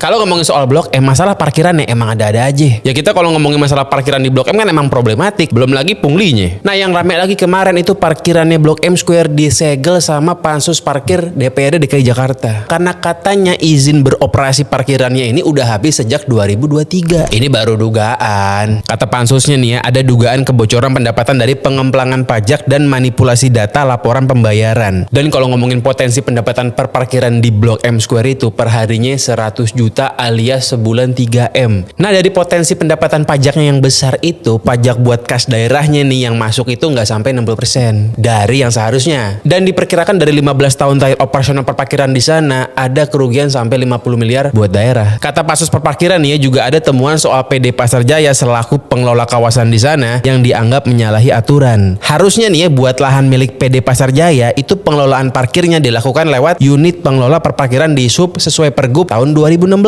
Kalau ngomongin soal Blok M, masalah parkirannya emang ada-ada aja. Ya kita kalau ngomongin masalah parkiran di Blok M kan emang problematik, belum lagi punglinya. Nah yang rame lagi kemarin itu parkirannya Blok M Square disegel sama Pansus Parkir DPRD DKI Jakarta. Karena katanya izin beroperasi parkirannya ini udah habis sejak 2023. Ini baru dugaan. Kata pansusnya nih ya, ada dugaan kebocoran pendapatan dari pengemplangan pajak dan manipulasi data laporan pembayaran. Dan kalau ngomongin potensi pendapatan per parkiran di Blok M Square itu per harinya 100 juta alias sebulan 3M. Nah dari potensi pendapatan pajaknya yang besar itu, pajak buat kas daerahnya nih yang masuk itu nggak sampai 60% dari yang seharusnya. Dan diperkirakan dari 15 tahun terakhir operasional perparkiran di sana ada kerugian sampai 50 miliar buat daerah. Kata Pansus Perparkiran nih ya, juga ada temuan soal PD Pasar Jaya selaku pengelola kawasan di sana yang dianggap menyalahi aturan. Harusnya nih ya buat lahan milik PD Pasar Jaya itu pengelolaan parkirnya dilakukan lewat unit pengelola perparkiran di sub sesuai Pergub tahun 2016.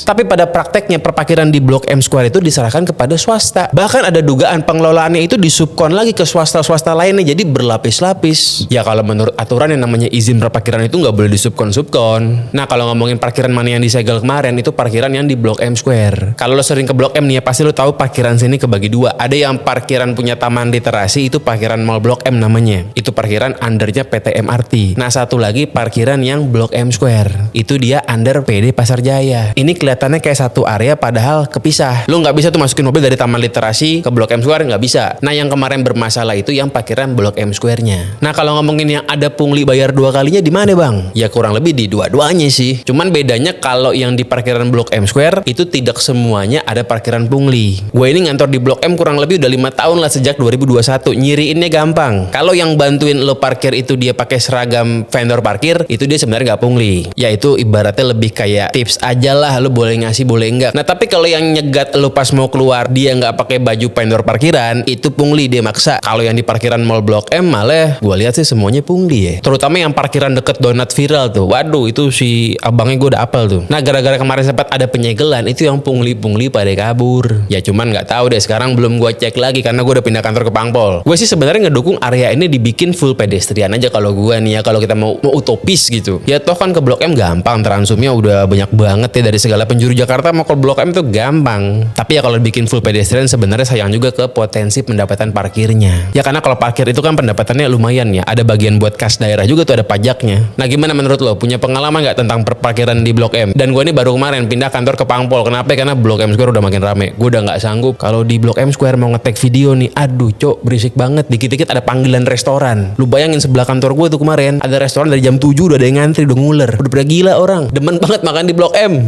Tapi pada prakteknya perparkiran di Blok M Square itu diserahkan kepada swasta. Bahkan ada dugaan pengelolaannya itu disubkon lagi ke swasta-swasta lainnya, jadi berlapis-lapis. Ya kalau menurut aturan yang namanya izin perparkiran itu nggak boleh disubkon-subkon. Nah kalau ngomongin parkiran mana yang disegel kemarin itu parkiran yang di Blok M Square. Kalau lo sering ke Blok M nih ya pasti lo tahu parkiran sini kebagi dua. Ada yang parkiran punya taman literasi, itu parkiran Mall Blok M namanya. Itu parkiran undernya PT MRT. Nah satu lagi parkiran yang Blok M Square. Itu dia under PD Pasar Jaya. Ini kelihatannya kayak satu area padahal kepisah. Lo nggak bisa tuh masukin mobil dari taman literasi ke Blok M Square, nggak bisa. Nah yang kemarin bermasalah itu yang parkiran Blok M Square-nya. Nah kalau ngomongin yang ada pungli bayar dua kalinya di mana bang? Ya kurang lebih di dua-duanya sih. Cuman bedanya kalau yang di parkiran Blok M Square itu tidak semuanya ada parkiran pungli. Gue ini ngantor di Blok M kurang lebih udah 5 tahun lah sejak 2021. Nyiriinnya gampang. Kalau yang bantuin lo parkir itu dia pakai seragam vendor parkir, itu dia sebenarnya nggak pungli. Ya itu ibaratnya lebih kayak tips aja lah, lo boleh ngasih boleh enggak. Nah tapi kalau yang nyegat lo pas mau keluar dia nggak pakai baju vendor parkiran, itu pungli, dia maksa. Kalau yang di parkiran Mall Blok M malah gue lihat sih semuanya pungli ya. Terutama yang parkiran deket donat viral tuh. Waduh itu si abangnya gue udah apel tuh. Nah gara-gara kemarin sempat ada penyegelan itu yang pungli-pungli pada kabur. Ya cuman nggak tahu deh, sekarang belum gue cek lagi karena gue udah pindah kantor ke Pangpol. Gue sih sebenarnya ngedukung area ini dibikin full pedestrian aja kalau gue nih ya, kalau kita mau utopis gitu. Ya toh kan ke Blok M gampang, transumnya udah banyak banget ya, dari segala penjuru Jakarta mau ke Blok M tuh gampang. Tapi ya kalau bikin full pedestrian sebenarnya sayang juga ke potensi pendapatan parkirnya. Ya karena kalau parkir itu kan pendapatannya lumayan ya. Ada bagian buat kas daerah juga tuh, ada pajaknya. Nah gimana menurut lo? Punya pengalaman nggak tentang perparkiran di Blok M? Dan gue ini baru kemarin pindah kantor ke Pangpol. Kenapa? Karena Blok M Square udah makin rame. Gue udah nggak sanggup kalau di Blok M Square mau nge-tag video nih. Aduh cok, berisik banget. Dikit-dikit ada panggilan restoran. Lu bayangin sebelah kantor gue tuh kemarin ada restoran dari jam 7 udah ada yang ngantri, udah nguler. Udah pada gila orang. Demen banget makan di Blok M.